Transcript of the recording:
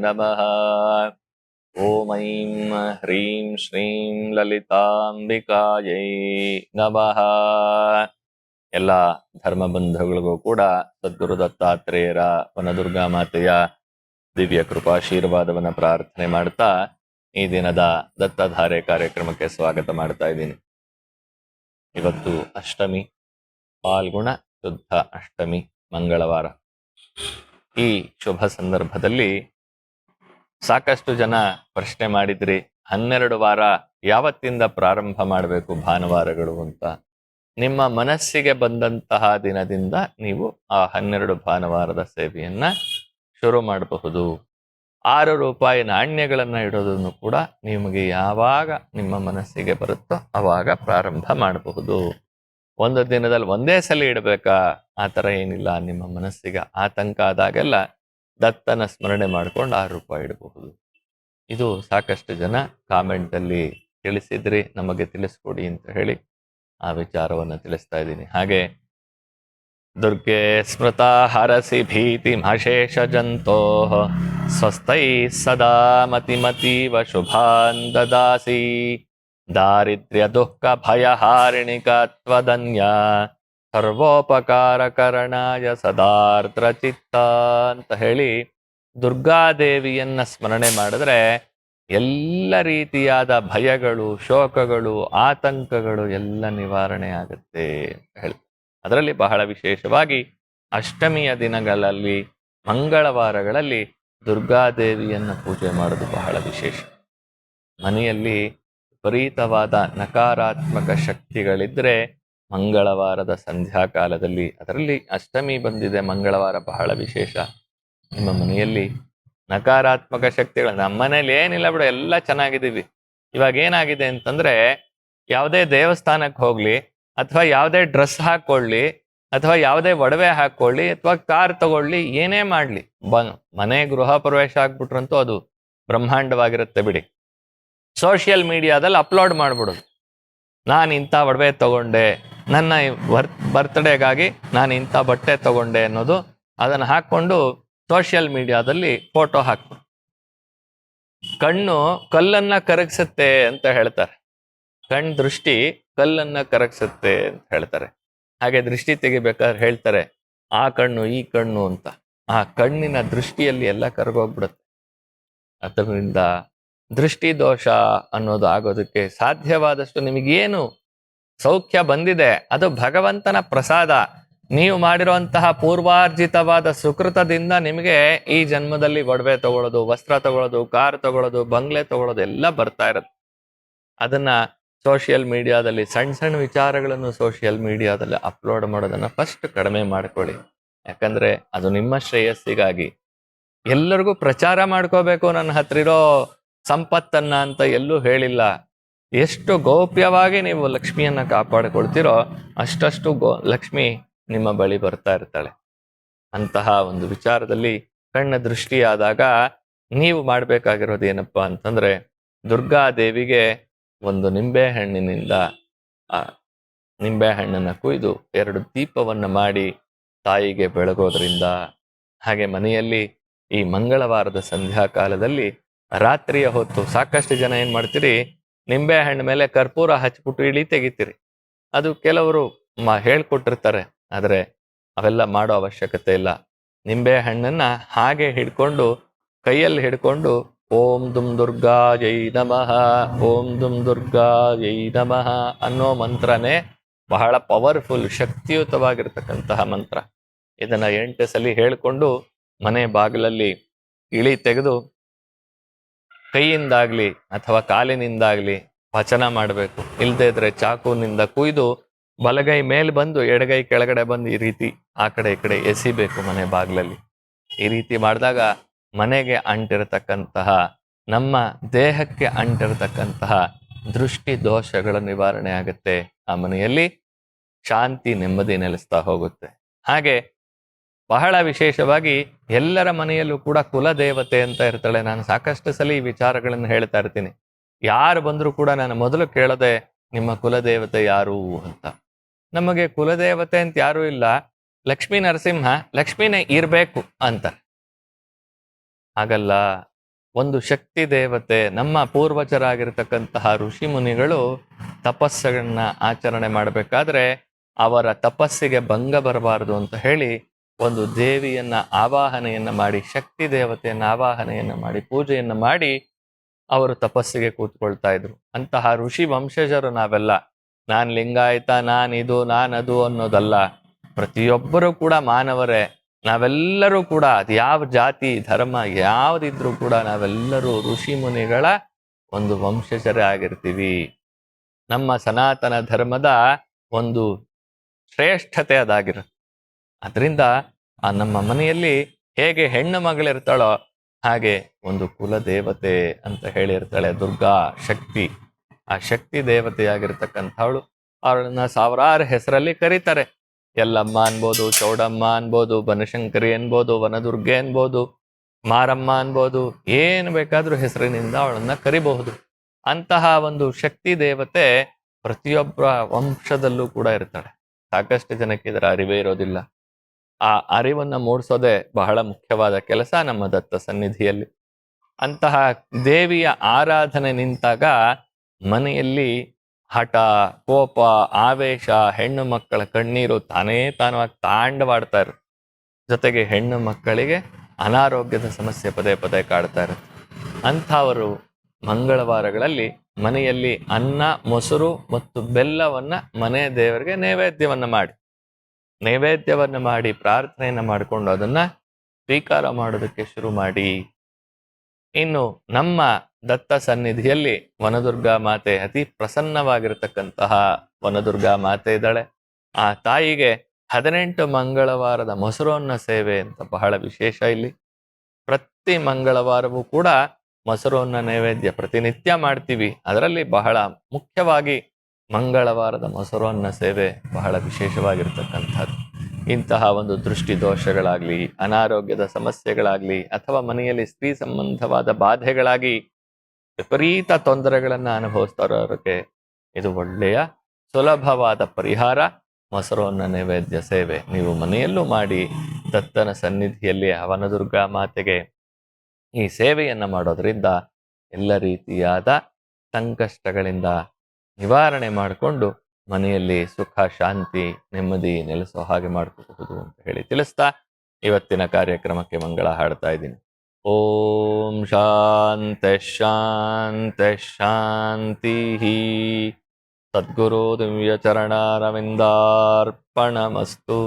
ನಮಃ. ಓಂ ಐಂ ಹ್ರೀಂ ಶ್ರೀಂ ಲಲಿತಾಂಬಿಕಾಯೈ ನಮಃ. ಎಲ್ಲ ಧರ್ಮಬಂಧುಗಳಿಗೂ ಕೂಡ ಸದ್ಗುರು ದತ್ತಾತ್ರೇಯರ ವನದುರ್ಗಾ ಮಾತೆಯ ದಿವ್ಯ ಕೃಪಾಶೀರ್ವಾದವನ್ನು ಪ್ರಾರ್ಥನೆ ಮಾಡ್ತಾ ಈ ದಿನದ ದತ್ತಧಾರೆ ಕಾರ್ಯಕ್ರಮಕ್ಕೆ ಸ್ವಾಗತ ಮಾಡ್ತಾ ಇದ್ದೀನಿ. ಇವತ್ತು ಅಷ್ಟಮಿ, ಫಾಲ್ಗುಣ ಶುದ್ಧ ಅಷ್ಟಮಿ, ಮಂಗಳವಾರ. ಈ ಶುಭ ಸಂದರ್ಭದಲ್ಲಿ ಸಾಕಷ್ಟು ಜನ ಪ್ರಶ್ನೆ ಮಾಡಿದ್ರಿ, 12 ವಾರ ಯಾವತ್ತಿಂದ ಪ್ರಾರಂಭ ಮಾಡಬೇಕು ಭಾನುವಾರಗಳು ಅಂತ. ನಿಮ್ಮ ಮನಸ್ಸಿಗೆ ಬಂದಂತಹ ದಿನದಿಂದ ನೀವು ಆ 12 ಭಾನುವಾರದ ಸೇವೆಯನ್ನ ಶುರು ಮಾಡಬಹುದು. 6 ರೂಪಾಯಿ ನಾಣ್ಯಗಳನ್ನು ಇಡೋದನ್ನು ಕೂಡ ನಿಮಗೆ ಯಾವಾಗ ನಿಮ್ಮ ಮನಸ್ಸಿಗೆ ಬರುತ್ತೋ ಅವಾಗ ಪ್ರಾರಂಭ ಮಾಡಬಹುದು. ಒಂದು ದಿನದಲ್ಲಿ ಒಂದೇ ಸಲ ಇಡಬೇಕಾ? ಆ ಥರ ಏನಿಲ್ಲ. ನಿಮ್ಮ ಮನಸ್ಸಿಗೆ ಆತಂಕ ಆದಾಗೆಲ್ಲ ದತ್ತನ ಸ್ಮರಣೆ ಮಾಡ್ಕೊಂಡು 6 ರೂಪಾಯಿ ಇಡಬಹುದು. ಇದು ಸಾಕಷ್ಟು ಜನ ಕಾಮೆಂಟಲ್ಲಿ ತಿಳಿಸಿದ್ರಿ, ನಮಗೆ ತಿಳಿಸ್ಕೊಡಿ ಅಂತ ಹೇಳಿ ಆ ವಿಚಾರವನ್ನು ತಿಳಿಸ್ತಾ ಇದ್ದೀನಿ. ಹಾಗೆ ದುರ್ಗೆ ಸ್ಮೃತಾ ಹರಸಿ ಭೀತಿ ಅಶೇಷ ಜಂತೋ ಸ್ವಸ್ಥೈ ಸದಾ ಮತಿಮತೀವ ಶುಭಾನ್ ದದಾಸಿ ದಾರಿದ್ರ್ಯ ದುಃಖ ಭಯಹಾರಿಣಿಕತ್ವದನ್ಯ ಸರ್ವೋಪಕಾರಕರಣಾಯ ಸದಾರ್ದ್ರ ಚಿತ್ತ ಅಂತ ಹೇಳಿ ದುರ್ಗಾದೇವಿಯನ್ನ ಸ್ಮರಣೆ ಮಾಡಿದ್ರೆ ಎಲ್ಲ ರೀತಿಯಾದ ಭಯಗಳು, ಶೋಕಗಳು, ಆತಂಕಗಳು ಎಲ್ಲ ನಿವಾರಣೆ ಆಗುತ್ತೆ ಅಂತ ಹೇಳಿ. ಅದರಲ್ಲಿ ಬಹಳ ವಿಶೇಷವಾಗಿ ಅಷ್ಟಮಿಯ ದಿನಗಳಲ್ಲಿ, ಮಂಗಳವಾರಗಳಲ್ಲಿ ದುರ್ಗಾದೇವಿಯನ್ನು ಪೂಜೆ ಮಾಡೋದು ಬಹಳ ವಿಶೇಷ. ಮನೆಯಲ್ಲಿ ವಿಪರೀತವಾದ ನಕಾರಾತ್ಮಕ ಶಕ್ತಿಗಳಿದ್ರೆ ಮಂಗಳವಾರದ ಸಂಧ್ಯಾಕಾಲದಲ್ಲಿ, ಅದರಲ್ಲಿ ಅಷ್ಟಮಿ ಬಂದಿದೆ, ಮಂಗಳವಾರ ಬಹಳ ವಿಶೇಷ. ನಿಮ್ಮ ಮನೆಯಲ್ಲಿ ನಕಾರಾತ್ಮಕ ಶಕ್ತಿಗಳು, ನಮ್ಮ ಮನೇಲಿ ಏನಿಲ್ಲ ಬಿಡು, ಎಲ್ಲ ಚೆನ್ನಾಗಿದ್ದೀವಿ. ಇವಾಗ ಏನಾಗಿದೆ ಅಂತಂದ್ರೆ, ಯಾವುದೇ ದೇವಸ್ಥಾನಕ್ಕೆ ಹೋಗ್ಲಿ, ಅಥವಾ ಯಾವುದೇ ಡ್ರೆಸ್ ಹಾಕೊಳ್ಳಿ, ಅಥವಾ ಯಾವುದೇ ಒಡವೆ ಹಾಕೊಳ್ಳಿ, ಅಥವಾ ಕಾರ್ ತಗೊಳ್ಳಿ, ಏನೇ ಮಾಡ್ಲಿ, ಮನೆ ಗೃಹ ಪ್ರವೇಶ ಆಗ್ಬಿಟ್ರಂತೂ ಅದು ಬ್ರಹ್ಮಾಂಡವಾಗಿರುತ್ತೆ ಬಿಡಿ. ಸೋಷಿಯಲ್ ಮೀಡಿಯಾದಲ್ಲಿ ಅಪ್ಲೋಡ್ ಮಾಡ್ಬಿಡೋದು, ನಾನು ಇಂಥ ಒಡವೆ ತಗೊಂಡೆ, ನನ್ನ ಬರ್ತ್ಡೇಗಾಗಿ ನಾನು ಇಂಥ ಬಟ್ಟೆ ತಗೊಂಡೆ ಅನ್ನೋದು, ಅದನ್ನು ಹಾಕ್ಕೊಂಡು ಸೋಷಿಯಲ್ ಮೀಡಿಯಾದಲ್ಲಿ ಫೋಟೋ ಹಾಕ್ಬಿಡು. ಕಣ್ಣು ಕಲ್ಲನ್ನ ಕರಗಿಸುತ್ತೆ ಅಂತ ಹೇಳ್ತಾರೆ. ಕಣ್ ದೃಷ್ಟಿ ಕಲ್ಲನ್ನ ಕರಗಿಸುತ್ತೆ ಅಂತ ಹೇಳ್ತಾರೆ. ಹಾಗೆ ದೃಷ್ಟಿ ತೆಗಿಬೇಕಾದ್ರೆ ಹೇಳ್ತಾರೆ, ಆ ಕಣ್ಣು ಈ ಕಣ್ಣು ಅಂತ. ಆ ಕಣ್ಣಿನ ದೃಷ್ಟಿಯಲ್ಲಿ ಎಲ್ಲ ಕರಗೋಗ್ಬಿಡುತ್ತೆ. ಅದರಿಂದ ದೃಷ್ಟಿ ದೋಷ ಅನ್ನೋದು ಆಗೋದಕ್ಕೆ ಸಾಧ್ಯವಾದಷ್ಟು ನಿಮಗೇನು ಸೌಖ್ಯ ಬಂದಿದೆ ಅದು ಭಗವಂತನ ಪ್ರಸಾದ. ನೀವು ಮಾಡಿರುವಂತಹ ಪೂರ್ವಾರ್ಜಿತವಾದ ಸುಕೃತದಿಂದ ನಿಮಗೆ ಈ ಜನ್ಮದಲ್ಲಿ ಒಡವೆ ತಗೊಳ್ಳೋದು, ವಸ್ತ್ರ ತಗೊಳ್ಳೋದು, ಕಾರ್ ತಗೊಳ್ಳೋದು, ಬಂಗ್ಲೆ ತಗೊಳ್ಳೋದು ಎಲ್ಲ ಬರ್ತಾ ಇರುತ್ತೆ. ಅದನ್ನ ಸೋಷಿಯಲ್ ಮೀಡಿಯಾದಲ್ಲಿ ಸಣ್ಣ ಸಣ್ಣ ವಿಚಾರಗಳನ್ನು ಸೋಷಿಯಲ್ ಮೀಡಿಯಾದಲ್ಲಿ ಅಪ್ಲೋಡ್ ಮಾಡೋದನ್ನ ಫಸ್ಟ್ ಕಡಿಮೆ ಮಾಡ್ಕೊಳ್ಳಿ. ಯಾಕಂದ್ರೆ ಅದು ನಿಮ್ಮ ಶ್ರೇಯಸ್ಸಿಗಾಗಿ. ಎಲ್ಲರಿಗೂ ಪ್ರಚಾರ ಮಾಡ್ಕೋಬೇಕು, ನನ್ನ ಹತ್ರ ಇರೋ ಸಂಪತ್ತನ್ನ ಅಂತ ಎಲ್ಲೂ ಹೇಳಿಲ್ಲ. ಎಷ್ಟು ಗೌಪ್ಯವಾಗಿ ನೀವು ಲಕ್ಷ್ಮಿಯನ್ನ ಕಾಪಾಡಿಕೊಳ್ತೀರೋ ಅಷ್ಟಷ್ಟು ಲಕ್ಷ್ಮಿ ನಿಮ್ಮ ಬಳಿ ಬರ್ತಾ ಇರ್ತಾಳೆ. ಅಂತಹ ಒಂದು ವಿಚಾರದಲ್ಲಿ ಕಣ್ಣ ದೃಷ್ಟಿಯಾದಾಗ ನೀವು ಮಾಡಬೇಕಾಗಿರೋದು ಏನಪ್ಪಾ ಅಂತಂದ್ರೆ, ದುರ್ಗಾದೇವಿಗೆ ಒಂದು ನಿಂಬೆಹಣ್ಣಿನಿಂದ ಆ ನಿಂಬೆಹಣ್ಣನ್ನು ಕುಯ್ದು 2 ದೀಪವನ್ನು ಮಾಡಿ ತಾಯಿಗೆ ಬೆಳಗೋದ್ರಿಂದ, ಹಾಗೆ ಮನೆಯಲ್ಲಿ ಈ ಮಂಗಳವಾರದ ಸಂಧ್ಯಾಕಾಲದಲ್ಲಿ ರಾತ್ರಿಯ ಹೊತ್ತು ಸಾಕಷ್ಟು ಜನ ಏನ್ ಮಾಡ್ತೀರಿ, ನಿಂಬೆಹಣ್ಣು ಮೇಲೆ ಕರ್ಪೂರ ಹಚ್ಬಿಟ್ಟು ಇಳಿ ತೆಗಿತೀರಿ. ಅದು ಕೆಲವರು ಹೇಳ್ಕೊಟ್ಟಿರ್ತಾರೆ, ಆದರೆ ಅವೆಲ್ಲ ಮಾಡೋ ಅವಶ್ಯಕತೆ ಇಲ್ಲ. ನಿಂಬೆಹಣ್ಣನ್ನ ಹಾಗೆ ಹಿಡ್ಕೊಂಡು, ಕೈಯಲ್ಲಿ ಹಿಡ್ಕೊಂಡು ಓಂ ದುಂ ದುರ್ಗಾ ಜೈ ನಮಃ, ಓಂ ದುಂ ದುರ್ಗಾ ಜೈ ನಮಃ ಅನ್ನೋ ಮಂತ್ರನೇ ಬಹಳ ಪವರ್ಫುಲ್, ಶಕ್ತಿಯುತವಾಗಿರ್ತಕ್ಕಂತಹ ಮಂತ್ರ. ಇದನ್ನ 8 ಸಲ ಹೇಳ್ಕೊಂಡು ಮನೆ ಬಾಗಿಲಲ್ಲಿ ಇಳಿ ತೆಗೆದು ಕೈಯಿಂದಾಗ್ಲಿ ಅಥವಾ ಕಾಲಿನಿಂದಾಗ್ಲಿ ವಚನ ಮಾಡಬೇಕು. ಇಲ್ಲದೇ ಇದ್ರೆ ಚಾಕುನಿಂದ ಕುಯ್ದು ಬಲಗೈ ಮೇಲೆ ಬಂದು ಎಡಗೈ ಕೆಳಗಡೆ ಬಂದು ಈ ರೀತಿ ಆ ಕಡೆ ಈ ಕಡೆ ಎಸಿಬೇಕು ಮನೆ ಬಾಗಿಲಲ್ಲಿ. ಈ ರೀತಿ ಮಾಡಿದಾಗ ಮನೆಗೆ ಅಂಟಿರತಕ್ಕಂತಹ, ನಮ್ಮ ದೇಹಕ್ಕೆ ಅಂಟಿರತಕ್ಕಂತಹ ದೃಷ್ಟಿ ದೋಷಗಳ ನಿವಾರಣೆ ಆಗುತ್ತೆ. ಆ ಮನೆಯಲ್ಲಿ ಶಾಂತಿ, ನೆಮ್ಮದಿ ನೆಲೆಸ್ತಾ ಹೋಗುತ್ತೆ. ಹಾಗೆ ಬಹಳ ವಿಶೇಷವಾಗಿ ಎಲ್ಲರ ಮನೆಯಲ್ಲೂ ಕೂಡ ಕುಲದೇವತೆ ಅಂತ ಇರ್ತಾಳೆ. ನಾನು ಸಾಕಷ್ಟು ಸಲ ಈ ವಿಚಾರಗಳನ್ನು ಹೇಳ್ತಾ ಇರ್ತೀನಿ. ಯಾರು ಬಂದರೂ ಕೂಡ ನಾನು ಮೊದಲು ಕೇಳದೆ ನಿಮ್ಮ ಕುಲದೇವತೆ ಯಾರು ಅಂತ. ನಮಗೆ ಕುಲದೇವತೆ ಅಂತ ಯಾರೂ ಇಲ್ಲ, ಲಕ್ಷ್ಮೀ ನರಸಿಂಹ, ಲಕ್ಷ್ಮೀನೇ ಇರಬೇಕು ಅಂತ. ಹಾಗಲ್ಲ. ಒಂದು ಶಕ್ತಿ ದೇವತೆ, ನಮ್ಮ ಪೂರ್ವಜರಾಗಿರ್ತಕ್ಕಂತಹ ಋಷಿ ಮುನಿಗಳು ತಪಸ್ಸನ್ನ ಆಚರಣೆ ಮಾಡಬೇಕಾದ್ರೆ ಅವರ ತಪಸ್ಸಿಗೆ ಭಂಗ ಬರಬಾರದು ಅಂತ ಹೇಳಿ ಒಂದು ದೇವಿಯನ್ನ ಆವಾಹನೆಯನ್ನ ಮಾಡಿ, ಶಕ್ತಿ ದೇವತೆಯನ್ನ ಆವಾಹನೆಯನ್ನ ಮಾಡಿ, ಪೂಜೆಯನ್ನ ಮಾಡಿ ಅವರು ತಪಸ್ಸಿಗೆ ಕೂತ್ಕೊಳ್ತಾ ಇದ್ರು. ಅಂತಹ ಋಷಿ ವಂಶಜರು ನಾವೆಲ್ಲ. ನಾನ್ ಲಿಂಗಾಯತ, ನಾನಿದು ನಾನದು ಅನ್ನೋದಲ್ಲ. ಪ್ರತಿಯೊಬ್ಬರೂ ಕೂಡ ಮಾನವರೇ. ನಾವೆಲ್ಲರೂ ಕೂಡ ಅದು ಯಾವ ಜಾತಿ ಧರ್ಮ ಯಾವುದಿದ್ರೂ ಕೂಡ ನಾವೆಲ್ಲರೂ ಋಷಿ ಮುನಿಗಳ ಒಂದು ವಂಶಜರೇ ಆಗಿರ್ತೀವಿ. ನಮ್ಮ ಸನಾತನ ಧರ್ಮದ ಒಂದು ಶ್ರೇಷ್ಠತೆ ಅದಾಗಿರುತ್ತೆ. ಅದರಿಂದ ನಮ್ಮ ಮನೆಯಲ್ಲಿ ಹೇಗೆ ಹೆಣ್ಣು ಮಗಳಿರ್ತಾಳೋ ಹಾಗೆ ಒಂದು ಕುಲ ದೇವತೆ ಅಂತ ಹೇಳಿರ್ತಾಳೆ ದುರ್ಗಾ ಶಕ್ತಿ. ಆ ಶಕ್ತಿ ದೇವತೆಯಾಗಿರ್ತಕ್ಕಂಥವಳು. ಅವಳನ್ನ ಸಾವಿರಾರು ಹೆಸರಲ್ಲಿ ಕರೀತಾರೆ. ಯಲ್ಲಮ್ಮ ಅನ್ಬೋದು, ಚೌಡಮ್ಮ ಅನ್ಬೋದು, ಬನಶಂಕರಿ ಅನ್ಬೋದು, ವನದುರ್ಗೆ ಅನ್ಬೋದು, ಮಾರಮ್ಮ ಅನ್ಬೋದು, ಏನು ಬೇಕಾದ್ರೂ ಹೆಸರಿನಿಂದ ಅವಳನ್ನ ಕರಿಬಹುದು. ಅಂತಹ ಒಂದು ಶಕ್ತಿ ದೇವತೆ ಪ್ರತಿಯೊಬ್ಬರ ವಂಶದಲ್ಲೂ ಕೂಡ ಇರ್ತಾಳೆ. ಸಾಕಷ್ಟು ಜನಕ್ಕೆ ಇದರ ಅರಿವೇ ಇರೋದಿಲ್ಲ. ಆ ಅರಿವನ್ನ ಮೂಡಿಸೋದೇ ಬಹಳ ಮುಖ್ಯವಾದ ಕೆಲಸ ನಮ್ಮ ದತ್ತ ಸನ್ನಿಧಿಯಲ್ಲಿ. ಅಂತಹ ದೇವಿಯ ಆರಾಧನೆ ನಿಂತಾಗ ಮನೆಯಲ್ಲಿ ಹಠ, ಕೋಪ, ಆವೇಶ, ಹೆಣ್ಣು ಮಕ್ಕಳ ಕಣ್ಣೀರು ತಾನಾಗಿ ತಾಂಡವಾಡ್ತಾ ಇರುತ್ತೆ. ಜೊತೆಗೆ ಹೆಣ್ಣು ಮಕ್ಕಳಿಗೆ ಅನಾರೋಗ್ಯದ ಸಮಸ್ಯೆ ಪದೇ ಪದೇ ಕಾಡ್ತಾ ಇರುತ್ತೆ. ಅಂಥವರು ಮಂಗಳವಾರಗಳಲ್ಲಿ ಮನೆಯಲ್ಲಿ ಅನ್ನ, ಮೊಸರು ಮತ್ತು ಬೆಲ್ಲವನ್ನ ಮನೆ ದೇವರಿಗೆ ನೈವೇದ್ಯವನ್ನ ಮಾಡಿ ಪ್ರಾರ್ಥನೆಯನ್ನ ಮಾಡಿಕೊಂಡು ಅದನ್ನ ಸ್ವೀಕಾರ ಮಾಡೋದಕ್ಕೆ ಶುರು ಮಾಡಿ. ಇನ್ನು ನಮ್ಮ ದತ್ತ ಸನ್ನಿಧಿಯಲ್ಲಿ ವನದುರ್ಗಾ ಮಾತೆ, ಅತಿ ಪ್ರಸನ್ನವಾಗಿರತಕ್ಕಂತಹ ವನದುರ್ಗಾ ಮಾತೆ ಇದ್ದಾಳೆ. ಆ ತಾಯಿಗೆ 18 ಮಂಗಳವಾರದ ಮೊಸರನ್ನ ಸೇವೆ ಅಂತ ಬಹಳ ವಿಶೇಷ. ಇಲ್ಲಿ ಪ್ರತಿ ಮಂಗಳವಾರವೂ ಕೂಡ ಮೊಸರನ್ನ ನೈವೇದ್ಯ ಪ್ರತಿನಿತ್ಯ ಮಾಡ್ತೀವಿ. ಅದರಲ್ಲಿ ಬಹಳ ಮುಖ್ಯವಾಗಿ ಮಂಗಳವಾರದ ಮೊಸರನ್ನ ಸೇವೆ ಬಹಳ ವಿಶೇಷವಾಗಿರ್ತಕ್ಕಂಥದ್ದು. ಇಂತಹ ಒಂದು ದೃಷ್ಟಿ ದೋಷಗಳಾಗ್ಲಿ, ಅನಾರೋಗ್ಯದ ಸಮಸ್ಯೆಗಳಾಗ್ಲಿ, ಅಥವಾ ಮನೆಯಲ್ಲಿ ಸ್ತ್ರೀ ಸಂಬಂಧವಾದ ಬಾಧೆಗಳಾಗಿ ವಿಪರೀತ ತೊಂದರೆಗಳನ್ನು ಅನುಭವಿಸ್ತಾ ಇರೋರಿಗೆ ಇದು ಒಳ್ಳೆಯ ಸುಲಭವಾದ ಪರಿಹಾರ. ಮೊಸರನ್ನ ನೈವೇದ್ಯ ಸೇವೆ ನೀವು ಮನೆಯಲ್ಲೂ ಮಾಡಿ ದತ್ತನ ಸನ್ನಿಧಿಯಲ್ಲಿ ವನದುರ್ಗಾ ಮಾತೆಗೆ ಈ ಸೇವೆಯನ್ನ ಮಾಡೋದ್ರಿಂದ ಎಲ್ಲ ರೀತಿಯಾದ ಸಂಕಷ್ಟಗಳಿಂದ ನಿವಾರಣೆ ಮಾಡಿಕೊಂಡು ಮನೆಯಲ್ಲಿ ಸುಖ, ಶಾಂತಿ, ನೆಮ್ಮದಿ ನೆಲೆಸೋ ಹಾಗೆ ಮಾಡ್ಕೋಬಹುದು ಅಂತ ಹೇಳಿ ತಿಳಿಸ್ತಾ ಇವತ್ತಿನ ಕಾರ್ಯಕ್ರಮಕ್ಕೆ ಮಂಗಳ ಹಾಡ್ತಾ ಇದ್ದೀನಿ. ಓಂ ಶಾಂತಿ ಶಾಂತಿ ಶಾಂತಿ. ಸದ್ಗುರು ದಿವ್ಯ ಚರಣಾರವಿಂದಾರ್ಪಣಮಸ್ತು.